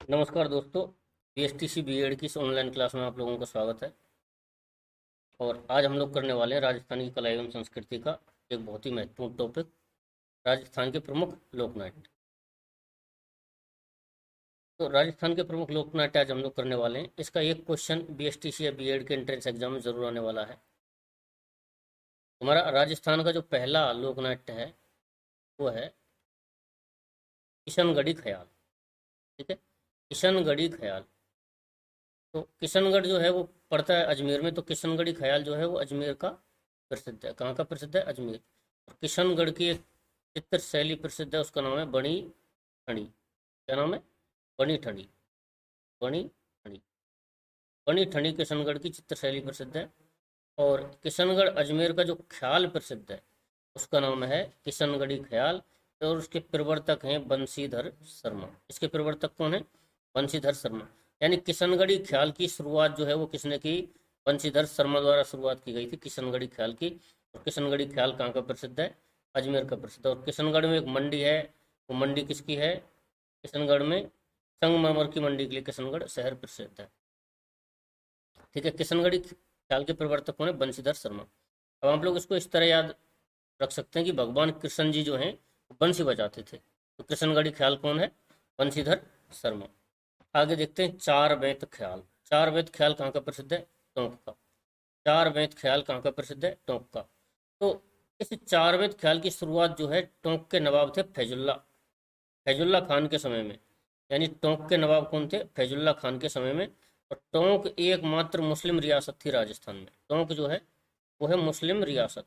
नमस्कार दोस्तों। BSTC BEd की इस ऑनलाइन क्लास में आप लोगों का स्वागत है। और आज हम लोग करने वाले हैं राजस्थान की कला एवं संस्कृति का एक बहुत ही महत्वपूर्ण टॉपिक, राजस्थान के प्रमुख लोक नाट्य। तो राजस्थान के प्रमुख लोक नाट्य आज हम लोग करने वाले हैं। इसका एक क्वेश्चन बीएसटीसी या बीएड के एंट्रेंस एग्जाम में जरूर आने वाला है। हमारा राजस्थान का जो पहला लोक नाट्य है वो है किशनगढ़ी ख्याल। ठीक है, किशनगढ़ी ख्याल। तो किशनगढ़ जो है वो पड़ता है अजमेर में। तो किशनगढ़ी ख्याल जो है वो अजमेर का प्रसिद्ध है। कहाँ का प्रसिद्ध है? अजमेर। और किशनगढ़ की एक चित्र शैली प्रसिद्ध है, उसका नाम है बणी ठणी। क्या नाम है? बणी ठणी। बणी ठणी। बणी ठणी किशनगढ़ की चित्र शैली प्रसिद्ध है। और किशनगढ़ अजमेर का जो ख्याल प्रसिद्ध है उसका नाम है किशनगढ़ी ख्याल। और उसके प्रवर्तक हैं बंशीधर शर्मा। इसके प्रवर्तक कौन है? बंशीधर शर्मा। यानी किशनगढ़ी ख्याल की शुरुआत जो है वो किसने की? बंशीधर शर्मा द्वारा शुरुआत की गई थी किशनगढ़ी ख्याल की। और किशनगढ़ी ख्याल कहाँ का प्रसिद्ध है? अजमेर का प्रसिद्ध है। और किशनगढ़ में एक मंडी है, वो मंडी किसकी है? किशनगढ़ में संगमरमर की मंडी के लिए किशनगढ़ शहर प्रसिद्ध है। ठीक है, किशनगढ़ी ख्याल के प्रवर्तक कौन है? बंशीधर शर्मा। अब आप लोग इसको इस तरह याद रख सकते हैं कि भगवान कृष्ण जी जो हैं वो बंसी बजाते थे। तो किशनगढ़ी ख्याल कौन है? बंशीधर शर्मा। आगे देखते हैं चार बेंत ख्याल। चार बेंत ख्याल कहाँ का प्रसिद्ध है? टोंक का। चार बेंत ख्याल कहाँ का प्रसिद्ध है? टोंक का। तो इस चार बेंत ख्याल की शुरुआत जो है टोंक के नवाब थे फैजुल्ला, फैजुल्ला खान के समय में। यानी टोंक के नवाब कौन थे? फैजुल्ला खान के समय में। और टोंक एकमात्र मुस्लिम रियासत थी राजस्थान में। टोंक जो है वो है मुस्लिम रियासत।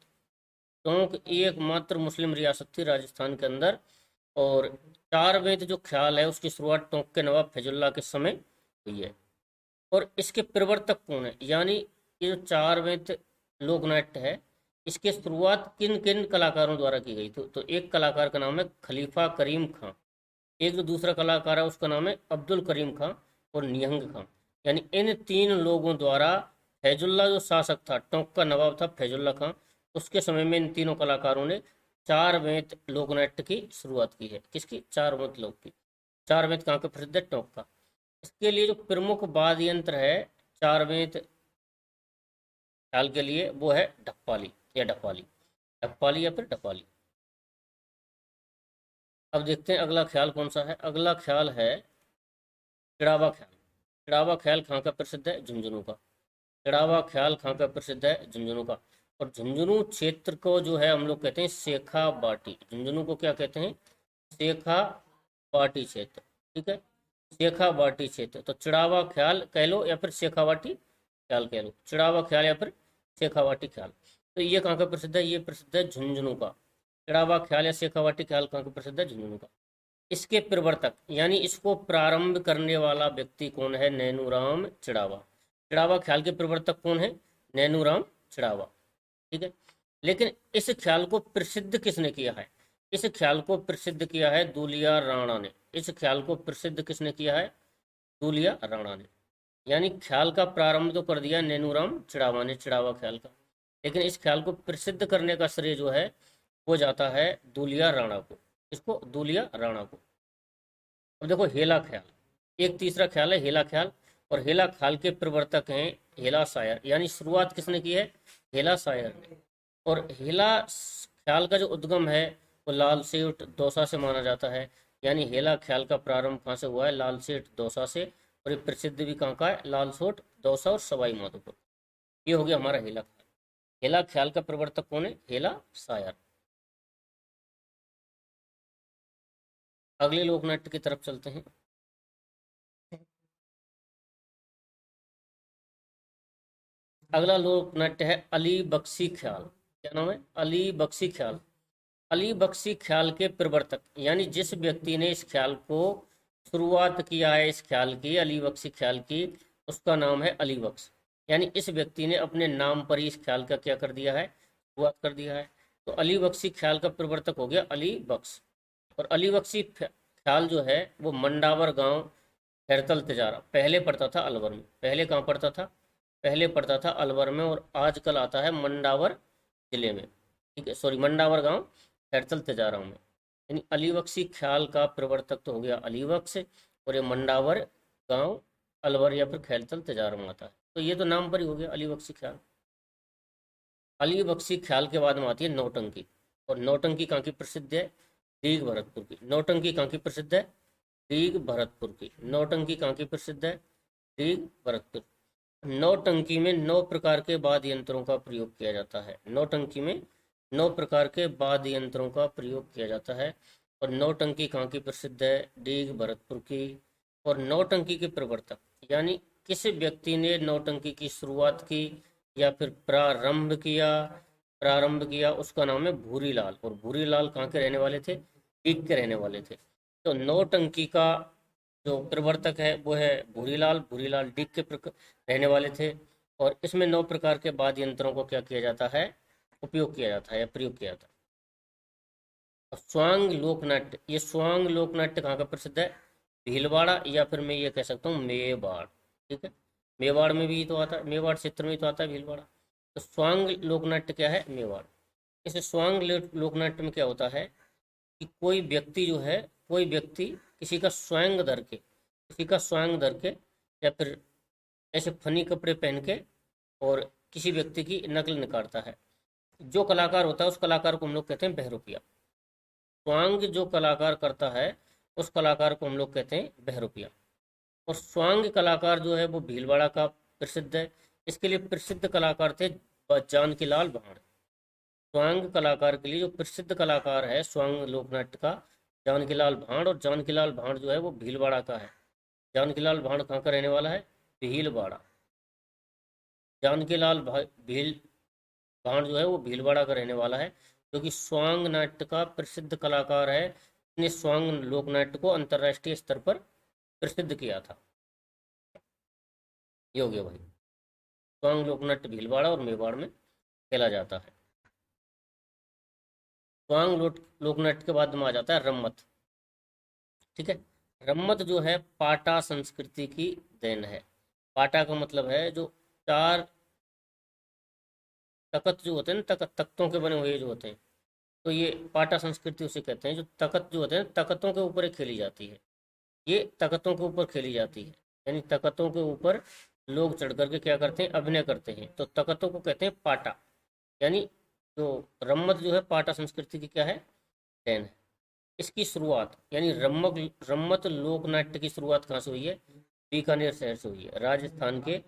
टोंक एकमात्र मुस्लिम रियासत थी राजस्थान के अंदर। और चार बेंत जो ख्याल है उसकी शुरुआत टोंक के नवाब फैजुल्ला के समय हुई है। और इसके प्रवर्तक कौन है? यानी ये जो चार बेंत लोक नाट्य है इसकी शुरुआत किन किन कलाकारों द्वारा की गई? तो एक कलाकार का नाम है खलीफा करीम खां। एक जो दूसरा कलाकार है उसका नाम है अब्दुल करीम खां और निहंग खां। यानी इन तीन लोगों द्वारा फैजुल्ला जो शासक था, टोंक का नवाब था फैजुल्ला खां, उसके समय में इन तीनों कलाकारों ने चार बेंत लोकनाट्य की शुरुआत की है। किसकी? चार बेंत लोक की। चार बेंत कहाँ का प्रसिद्ध है? टोंक का। इसके लिए जो प्रमुख वाद्य यंत्र है चार बेंत ख्याल के लिए वो है ढप्पाली या ढपाली। ढप्पाली या फिर ढपाली। अब देखते हैं अगला ख्याल कौन सा है। अगला ख्याल है चिड़ावा ख्याल। चिड़ावा ख्याल कहाँ का प्रसिद्ध है? झुंझुनू का। चिड़ावा ख्याल कहाँ का प्रसिद्ध है? झुंझुनू का। और झुंझुनू क्षेत्र को जो है हम लोग कहते हैं शेखा बाटी। झुंझुनू को क्या कहते हैं? शेखा बाटी क्षेत्र। ठीक है, शेखा बाटी क्षेत्र। तो चिड़ावा ख्याल कह लो या फिर शेखावाटी ख्याल कह लो। चिड़ावा ख्याल या फिर शेखावाटी ख्याल। तो ये कहाँ का प्रसिद्ध है? ये प्रसिद्ध है झुंझुनू का। चिड़ावा ख्याल या शेखावाटी ख्याल कहाँ का प्रसिद्ध है? झुंझुनू का। इसके प्रवर्तक यानी इसको प्रारंभ करने वाला व्यक्ति कौन है? नैनूराम चिड़ावा। चिड़ावा ख्याल के प्रवर्तक कौन है? नैनूराम चिड़ावा। ठीक है, लेकिन इस ख्याल को प्रसिद्ध किसने किया है? इस ख्याल को प्रसिद्ध किया है दूलिया राणा ने। इस ख्याल को प्रसिद्ध किसने किया है? दूलिया राणा ने। यानी ख्याल का प्रारंभ तो कर दिया नैनूराम चिड़ावा ने, चिड़ावा ख्याल का, लेकिन इस ख्याल को प्रसिद्ध करने का श्रेय जो है वो जाता है दूलिया राणा को। इसको दूलिया राणा को। अब देखो हेला ख्याल, एक तीसरा ख्याल है हेला ख्याल। और हेला ख्याल के प्रवर्तक हैं हेला सायर। यानी शुरुआत किसने की है? हेला सायर ने। और हेला ख्याल का जो उद्गम है वो लाल सेठ दौसा से माना जाता है। यानी हेला ख्याल का प्रारंभ कहाँ से हुआ है? लाल सेठ दौसा से। और ये प्रसिद्ध भी कहाँ का है? लाल सोठ दौसा और सवाई माधोपुर। ये हो गया हमारा हेला ख्याल। हेला ख्याल का प्रवर्तक कौन है? हेला सायर। अगले लोकनाट्य की तरफ चलते हैं। अगला लोक नाट्य है अली बख्शी ख्याल। क्या नाम है? अली बख्शी ख्याल। अली बख्शी ख्याल के प्रवर्तक यानी जिस व्यक्ति ने इस ख्याल को शुरुआत किया है, इस ख्याल की, अली बख्शी ख्याल की, उसका नाम है अली बख्श। यानी इस व्यक्ति ने अपने नाम पर ही इस ख्याल का क्या कर दिया है? शुरुआत कर दिया है। तो अली बख्शी ख्याल का प्रवर्तक हो गया अली बख्श। और अली बख्शी ख्याल जो है वो मंडावर गांव खैरतल तिजारा, पहले पड़ता था अलवर में। पहले कहाँ पड़ता था? पहले पड़ता था अलवर में और आजकल आता है मंडावर जिले में। ठीक है, सॉरी, मंडावर गांव खैरतल तिजारा में। यानी अली बख्शी ख्याल का प्रवर्तक तो हो गया अली बख्श। और ये मंडावर गांव अलवर या फिर खैलतल तेजाब में आता है। तो ये तो नाम पर ही हो गया अली बख्शी ख्याल। अली बख्शी ख्याल के बाद में आती है नौटंकी। और नौटंकी कहाँ की प्रसिद्ध है? दीघ भरतपुर की। नौटंकी कहाँ की प्रसिद्ध है? दीघ भरतपुर की। नौटंकी कहाँ की प्रसिद्ध है? दीघ भरतपुर। नौटंकी में 9 प्रकार के वाद्य यंत्रों का प्रयोग किया जाता है। नौटंकी में 9 प्रकार के वाद्य यंत्रों का प्रयोग किया जाता है। और नौटंकी कहाँ की प्रसिद्ध है? दीघ भरतपुर की। और नौटंकी के प्रवर्तक यानी किस व्यक्ति ने नौटंकी की शुरुआत की या फिर प्रारंभ किया उसका नाम है भूरी लाल। और भूरी लाल कहाँ के रहने वाले थे? दीघ के रहने वाले थे। तो नौटंकी का जो प्रवर्तक है वो है भूरीलाल। भूरीलाल डीग के रहने वाले थे। और इसमें 9 प्रकार के वाद्य यंत्रों को क्या किया जाता है? उपयोग किया जाता है या प्रयोग किया जाता है। और स्वांग लोकनाट्य, ये स्वांग लोकनाट्य कहाँ का प्रसिद्ध है? भीलवाड़ा या फिर मैं ये कह सकता हूँ मेवाड़। ठीक है, मेवाड़ में भी तो आता है, मेवाड़ क्षेत्र में तो आता है भीलवाड़ा। तो स्वांग लोकनाट्य क्या है? मेवाड़। इस स्वांग लोकनाट्य में क्या होता है कि कोई व्यक्ति जो है, कोई व्यक्ति किसी का स्वयं धर के, किसी का स्वयं धर के या फिर ऐसे फनी कपड़े पहन के और किसी व्यक्ति की नकल निकालता है। जो कलाकार होता है उस कलाकार को हम लोग कहते हैं बहरूपिया। स्वांग जो कलाकार करता है उस कलाकार को हम लोग कहते हैं बहरूपिया। और स्वांग कलाकार जो है वो भीलवाड़ा का प्रसिद्ध है। इसके लिए प्रसिद्ध कलाकार थे जानकी लाल भांड़। स्वांग कलाकार के लिए जो प्रसिद्ध कलाकार है स्वांग लोकनाट्य का, जानकीलाल भांड़। और जानकीलाल भांड़ जो है वो भीलवाड़ा का है। जानकीलाल भांड़ कहाँ का रहने वाला है? भीलवाड़ा। जानकीलाल भील भांड़ जो है वो भीलवाड़ा का रहने वाला है, जो कि स्वांग नाट्य का प्रसिद्ध कलाकार है। इसने स्वांग लोकनाट्य को अंतर्राष्ट्रीय स्तर पर प्रसिद्ध किया था। ये हो गया भाई। स्वांग लोकनाट्य भीलवाड़ा और मेवाड़ में खेला जाता है। स्वांग लोकनाट्य के बाद में आ जाता है रम्मत। ठीक है, रम्मत जो है पाटा संस्कृति की देन है। पाटा का मतलब है जो 4 तख्त जो होते हैं ना, तख्तों के बने हुए जो होते हैं, तो ये पाटा संस्कृति उसे कहते हैं। जो तख्त जो होते हैं तख्तों के ऊपर खेली जाती है, ये तख्तों के ऊपर खेली जाती है। यानी तख्तों के ऊपर लोग चढ़ करके क्या करते हैं? अभिनय करते हैं। तो तख्तों को कहते हैं पाटा। यानी जो रम्मत जो है पाटा संस्कृति की क्या है? देन है। इसकी शुरुआत यानी रम्मत लोकनाट्य की शुरुआत कहाँ से हुई है? बीकानेर शहर से हुई है। राजस्थान के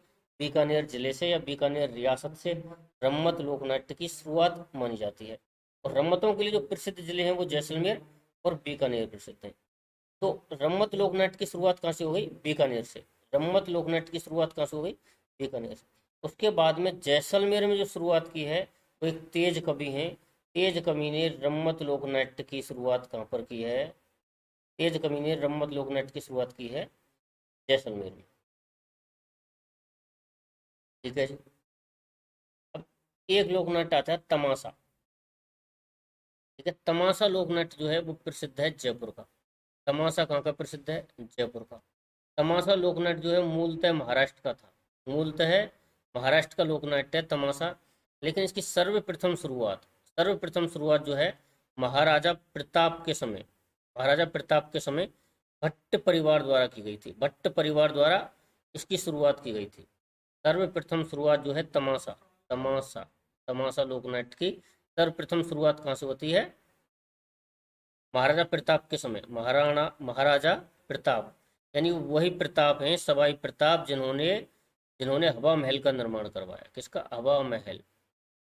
बीकानेर जिले से या बीकानेर रियासत से रम्मत लोकनाट्य की शुरुआत मानी जाती है। और रम्मतों के लिए जो प्रसिद्ध जिले हैं वो जैसलमेर और बीकानेर प्रसिद्ध हैं। तो रम्मत लोकनाट्य की शुरुआत कहाँ से हो गई? बीकानेर से। रम्मत लोकनाट्य की शुरुआत कहाँ से हो गई? बीकानेर से। उसके बाद में जैसलमेर में जो शुरुआत की है वो एक तेज कवि हैं। तेज कवि ने रम्मत लोकनाट्य की शुरुआत कहाँ पर की है? तेज कवि ने रम्मत लोकनाट्य की शुरुआत की है जैसलमेर में। ठीक है जी। अब एक लोकनाट्य आता है तमाशा। ठीक है, तमाशा लोकनाट्य जो है वो प्रसिद्ध है जयपुर का। तमाशा कहाँ का प्रसिद्ध है? जयपुर का। तमाशा लोकनाट्य जो है मूलतः महाराष्ट्र का था। मूलतः महाराष्ट्र का लोकनाट्य है तमाशा। लेकिन इसकी सर्वप्रथम शुरुआत जो है महाराजा प्रताप के समय, महाराजा प्रताप के समय भट्ट परिवार द्वारा की गई थी। भट्ट परिवार द्वारा इसकी शुरुआत की गई थी। सर्वप्रथम शुरुआत जो है तमाशा तमाशा तमाशा लोकनाट्य की सर्वप्रथम शुरुआत कहाँ से होती है? महाराजा प्रताप के समय। महाराजा प्रताप यानी वही प्रताप हैं, सवाई प्रताप, जिन्होंने जिन्होंने हवा महल का निर्माण करवाया। किसका? हवा महल।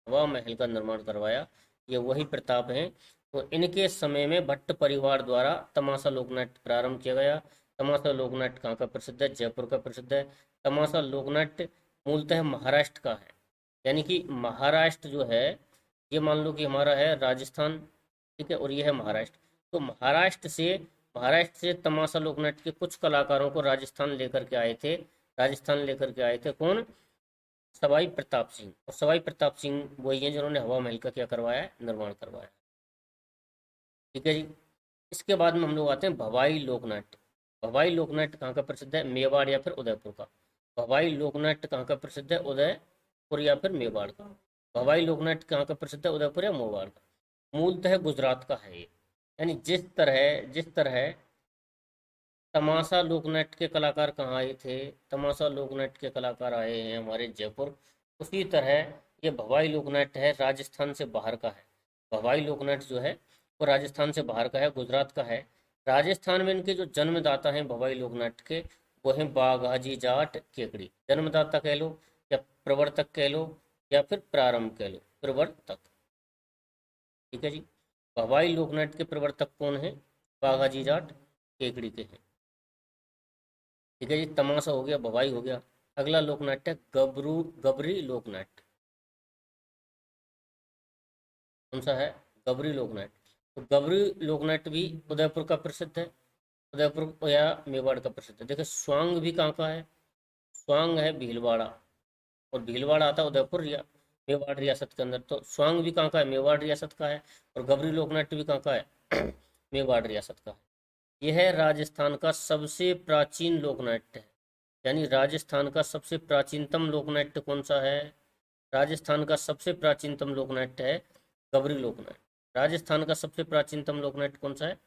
हवा महल का निर्माण करवाया, ये वही प्रताप हैं। तो इनके समय में भट्ट परिवार द्वारा तमाशा लोकनाट्य प्रारंभ किया गया। तमाशा लोकनाट्य कहाँ का प्रसिद्ध है? जयपुर का प्रसिद्ध है। तमाशा लोकनाट्य मूलतः महाराष्ट्र का है। यानी कि महाराष्ट्र जो है, ये मान लो कि हमारा है राजस्थान, ठीक है, और ये है महाराष्ट्र। तो महाराष्ट्र से तमाशा लोकनाट्य के कुछ कलाकारों को राजस्थान लेकर के आए थे। राजस्थान लेकर के आए थे कौन? सवाई प्रताप सिंह। और सवाई प्रताप सिंह वही हैं जिन्होंने हवा महल का क्या करवाया? निर्माण करवाया। ठीक है जी। इसके बाद में हम लोग आते हैं भवाई लोकनाट्य। भवाई लोकनाट्य कहाँ का प्रसिद्ध है? मेवाड़ या फिर उदयपुर का। भवाई लोकनाट्य कहाँ का प्रसिद्ध है? उदयपुर या फिर मेवाड़ का। भवाई लोकनाट्य कहाँ का प्रसिद्ध है? उदयपुर या मेवाड़ का। मूलतः गुजरात का है ये। यानी जिस तरह तमाशा लोकनाट्य के कलाकार कहाँ आए थे? तमाशा लोकनाट्य के कलाकार आए हैं हमारे जयपुर। उसी तरह ये भवाई लोकनाट्य है, राजस्थान से बाहर का है। भवाई लोकनाट्य जो है वो राजस्थान से बाहर का है, गुजरात का है। राजस्थान में इनके जो जन्मदाता हैं भवाई लोकनाट्य के, वो हैं बाघाजी जाट केकड़ी। जन्मदाता कह लो या प्रवर्तक कह लो या फिर प्रारंभ कह लो, प्रवर्तक। ठीक है जी। भवाई लोकनाट्य के प्रवर्तक कौन है? बाघाजी जाट केकड़ी के हैं। ठीक है जी, तमाशा हो गया, भवाई हो गया। अगला लोकनाट्य गबरी लोकनाट्य। कौन सा है? गबरी लोकनाट्य। तो गबरी लोकनाट्य भी उदयपुर का प्रसिद्ध है, उदयपुर या मेवाड़ का प्रसिद्ध है। देखिए स्वांग भी कहाँ का है? स्वांग है भीलवाड़ा, और भीलवाड़ा आता है उदयपुर या मेवाड़ रियासत के अंदर। तो स्वांग भी कहाँ का है? मेवाड़ रियासत का है। और गबरी लोकनाट्य भी कहाँ का है? मेवाड़ रियासत का है। यह राजस्थान का सबसे प्राचीन लोकनाट्य है। यानी राजस्थान का सबसे प्राचीनतम लोकनाट्य कौन सा है? राजस्थान का सबसे प्राचीनतम लोकनाट्य है गबरी लोकनाट्य। राजस्थान का सबसे प्राचीनतम लोकनाट्य कौन सा है?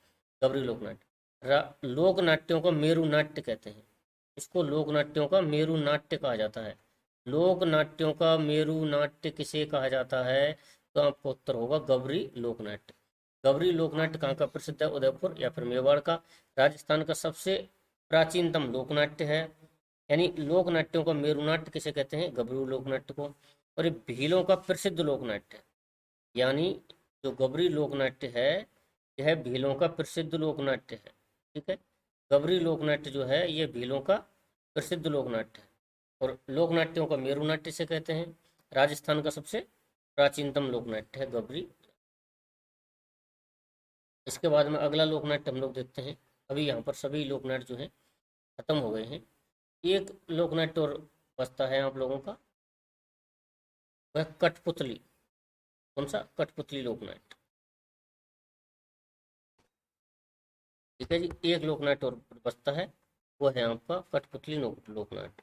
गबरी लोकनाट्य। लोकनाट्यों को मेरु नाट्य कहते हैं। इसको लोकनाट्यों का मेरु नाट्य कहा जाता है। लोक नाट्यों का मेरु नाट्य किसे कहा जाता है? तो आपको उत्तर होगा गबरी लोकनाट्य। गबरी लोकनाट्य कहाँ का प्रसिद्ध है? उदयपुर या फिर मेवाड़ का। राजस्थान का सबसे प्राचीनतम लोकनाट्य है। यानी लोकनाट्यों का मेरु नाट्य किसे कहते हैं? गबरू लोकनाट्य को। और ये भीलों का प्रसिद्ध लोकनाट्य है। यानी जो गबरी लोकनाट्य है यह भीलों का प्रसिद्ध लोकनाट्य है। ठीक है, गबरी लोकनाट्य जो है ये भीलों का प्रसिद्ध लोकनाट्य है। और लोकनाट्यों का मेरु नाट्य से कहते हैं। राजस्थान का सबसे प्राचीनतम लोकनाट्य है गबरी। इसके बाद में अगला लोकनाट्य हम लोग देखते हैं। अभी यहाँ पर सभी लोकनाट्य जो है खत्म हो गए हैं। एक लोकनाट्य और बचता है आप लोगों का, वह कठपुतली। कौन सा? कठपुतली लोकनाट्य। ठीक है जी, एक लोकनाट्य और बचता है, वो है आपका कठपुतली लोकनाट्य।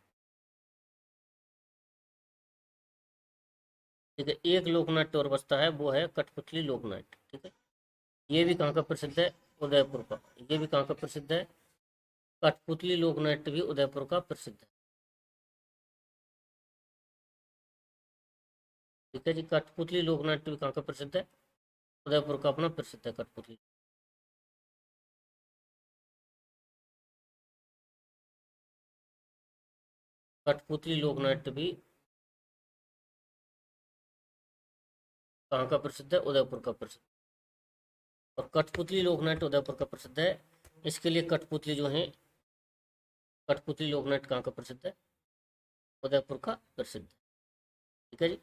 ठीक है, एक लोकनाट्य और बचता है, वो है कठपुतली लोकनाट्य। ठीक है, ये भी कहाँ का प्रसिद्ध है? उदयपुर का। ये भी कहाँ का प्रसिद्ध है? कठपुतली लोकनाट्य भी उदयपुर का प्रसिद्ध है। ठीक है जी, कठपुतली लोकनाट्य भी कहाँ का प्रसिद्ध है? उदयपुर का अपना प्रसिद्ध है कठपुतली। कठपुतली लोकनाट्य भी कहाँ का प्रसिद्ध है? उदयपुर का प्रसिद्ध। और कठपुतली लोकनाट्य उदयपुर का प्रसिद्ध है। इसके लिए कठपुतली जो है, कठपुतली लोकनाट्य कहाँ का प्रसिद्ध है? उदयपुर का प्रसिद्ध है। ठीक है जी।